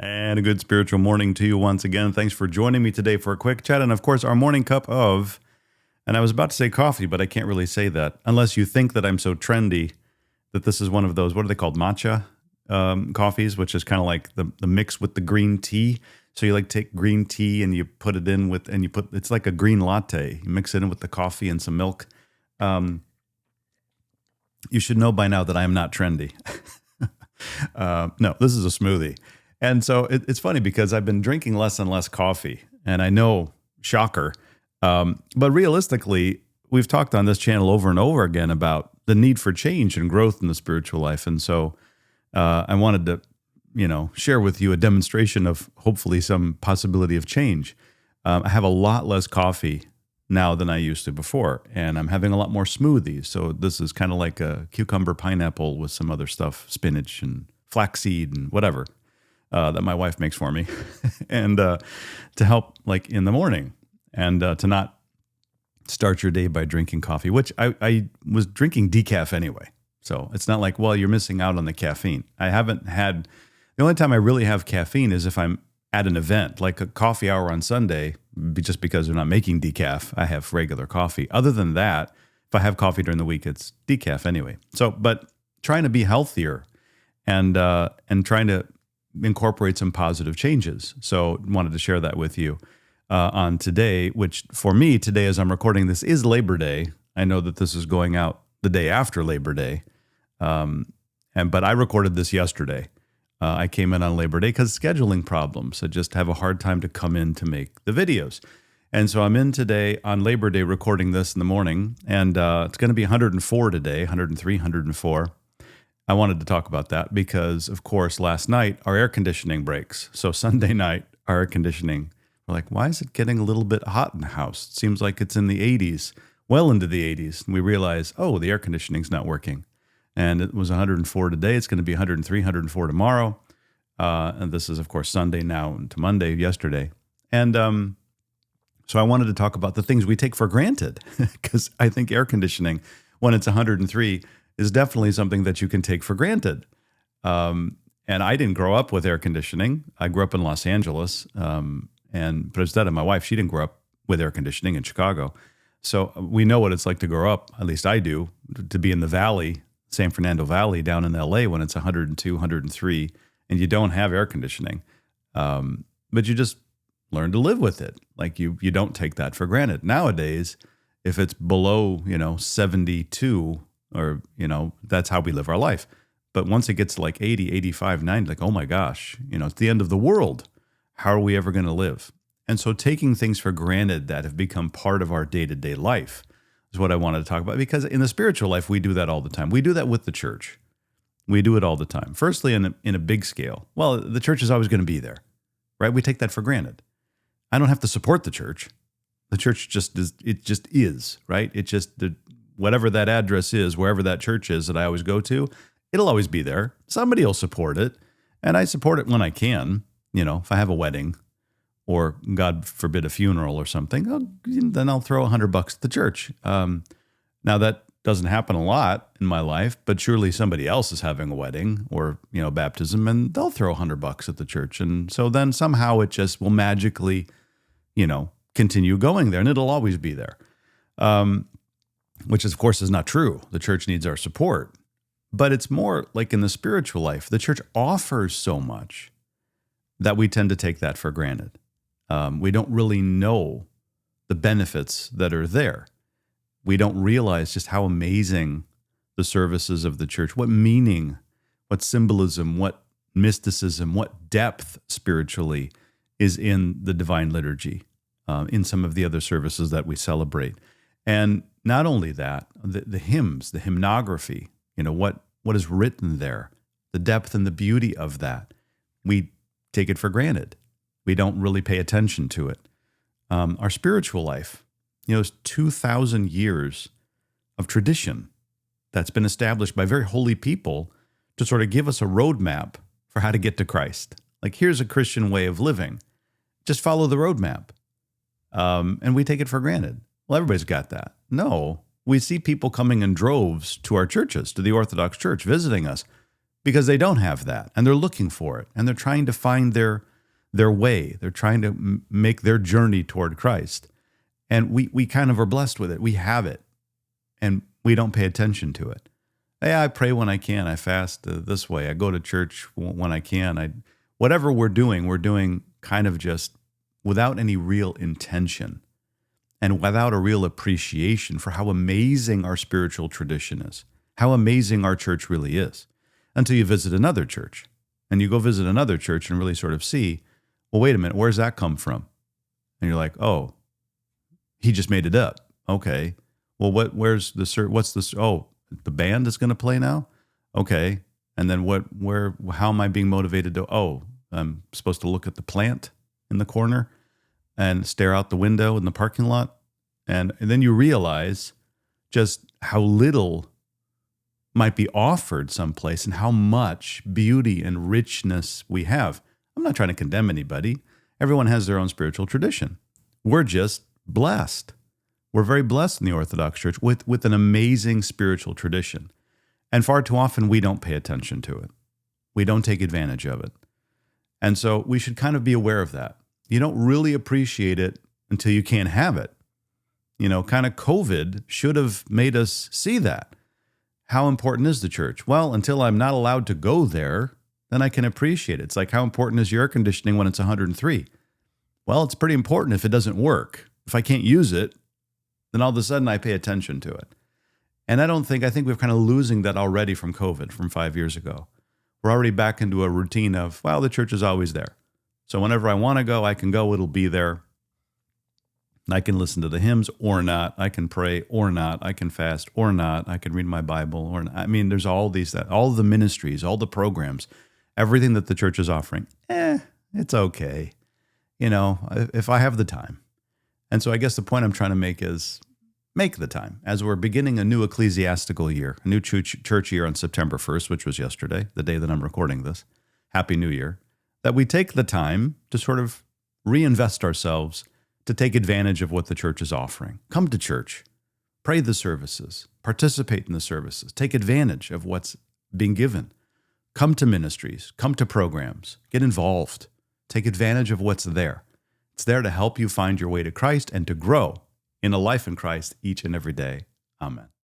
And a good spiritual morning to you once again. Thanks for joining me today for a quick chat. And of course, our morning cup of, and I was about to say coffee, but I can't really say that unless you think that I'm so trendy that this is one of those, what are they called? Matcha coffees, which is kind of like the mix with the green tea. So you like take green tea and you put it in with, and you put, it's like a green latte. You mix it in with the coffee and some milk. You should know by now that I am not trendy. No, this is a smoothie. And so it's funny because I've been drinking less and less coffee, and I know, shocker. But realistically, we've talked on this channel over and over again about the need for change and growth in the spiritual life. And so I wanted to, share with you a demonstration of hopefully some possibility of change. I have a lot less coffee now than I used to before, and I'm having a lot more smoothies. So this is kind of like a cucumber pineapple with some other stuff, spinach and flaxseed and whatever. That my wife makes for me, and to help like in the morning, and to not start your day by drinking coffee, which I was drinking decaf anyway. So it's not like, well, you're missing out on the caffeine. I haven't had, the only time I really have caffeine is if I'm at an event, like a coffee hour on Sunday, just because they're not making decaf, I have regular coffee. Other than that, if I have coffee during the week, it's decaf anyway. So, but trying to be healthier and trying to incorporate some positive changes. So wanted to share that with you on today, which for me today, as I'm recording this, is Labor Day. I know that this is going out the day after Labor Day. But I recorded this yesterday. I came in on Labor Day because scheduling problems. I just have a hard time to come in to make the videos. And so I'm in today on Labor Day recording this in the morning, and it's going to be 104 today, 103, 104. I wanted to talk about that because, of course, last night our air conditioning breaks. So Sunday night, our air conditioning, we're like, why is it getting a little bit hot in the house? It seems like it's in the 80s, well into the 80s. And we realize, oh, the air conditioning's not working. And it was 104 today. It's going to be 103, 104 tomorrow. And this is, of course, Sunday now to Monday, yesterday. And so I wanted to talk about the things we take for granted because I think air conditioning, when it's 103, is definitely something that you can take for granted. And I didn't grow up with air conditioning. I grew up in Los Angeles. But instead of my wife, she didn't grow up with air conditioning in Chicago. So we know what it's like to grow up, at least I do, to be in the valley, San Fernando Valley down in LA when it's 102, 103, and you don't have air conditioning. But you just learn to live with it. Like you don't take that for granted. Nowadays, if it's below, 72, or, that's how we live our life. But once it gets to like 80, 85, 90, like, oh my gosh, it's the end of the world. How are we ever going to live? And so taking things for granted that have become part of our day-to-day life is what I wanted to talk about. Because in the spiritual life, we do that all the time. We do that with the church. We do it all the time. Firstly, in a big scale. Well, the church is always going to be there, right? We take that for granted. I don't have to support the church. The church just is, right? It just, whatever that address is, wherever that church is that I always go to, it'll always be there. Somebody will support it. And I support it when I can. If I have a wedding or, God forbid, a funeral or something, then I'll throw $100 at the church. Now, that doesn't happen a lot in my life, but surely somebody else is having a wedding or, baptism, and they'll throw $100 at the church. And so then somehow it just will magically, continue going there, and it'll always be there. Which, of course, is not true. The church needs our support. But it's more like in the spiritual life, the church offers so much that we tend to take that for granted. We don't really know the benefits that are there. We don't realize just how amazing the services of the church, what meaning, what symbolism, what mysticism, what depth spiritually is in the divine liturgy, in some of the other services that we celebrate. And not only that, the hymns, the hymnography, what is written there, the depth and the beauty of that, we take it for granted. We don't really pay attention to it. Our spiritual life, is 2,000 years of tradition that's been established by very holy people to sort of give us a roadmap for how to get to Christ. Like, here's a Christian way of living. Just follow the roadmap. And we take it for granted. Well, everybody's got that. No, we see people coming in droves to our churches, to the Orthodox Church, visiting us. because they don't have that, and they're looking for it, and they're trying to find their way. They're trying to make their journey toward Christ. And we kind of are blessed with it. We have it, and we don't pay attention to it. Hey, I pray when I can. I fast this way. I go to church when I can. Whatever we're doing kind of just without any real intention and without a real appreciation for how amazing our spiritual tradition is, how amazing our church really is, until you visit another church. And you go visit another church and really sort of see, well, wait a minute, where's that come from? And you're like, oh, he just made it up. Okay. Well, what's this? Oh, the band is going to play now? Okay. And then how am I being motivated to, I'm supposed to look at the plant in the corner and stare out the window in the parking lot. And then you realize just how little might be offered someplace and how much beauty and richness we have. I'm not trying to condemn anybody. Everyone has their own spiritual tradition. We're just blessed. We're very blessed in the Orthodox Church with an amazing spiritual tradition. And far too often we don't pay attention to it. We don't take advantage of it. And so we should kind of be aware of that. You don't really appreciate it until you can't have it. Kind of COVID should have made us see that. How important is the church? Well, until I'm not allowed to go there, then I can appreciate it. It's like, how important is your air conditioning when it's 103? Well, it's pretty important if it doesn't work. If I can't use it, then all of a sudden I pay attention to it. And I think we're kind of losing that already from COVID from 5 years ago. We're already back into a routine of, well, the church is always there. So whenever I want to go, I can go, it'll be there. I can listen to the hymns or not. I can pray or not. I can fast or not. I can read my Bible or not. I mean, there's all the ministries, all the programs, everything that the church is offering. It's okay. If I have the time. And so I guess the point I'm trying to make is make the time. As we're beginning a new ecclesiastical year, a new church year on September 1st, which was yesterday, the day that I'm recording this. Happy New Year. That we take the time to sort of reinvest ourselves to take advantage of what the church is offering. Come to church, pray the services, participate in the services, take advantage of what's being given. Come to ministries, come to programs, get involved, take advantage of what's there. It's there to help you find your way to Christ and to grow in a life in Christ each and every day. Amen.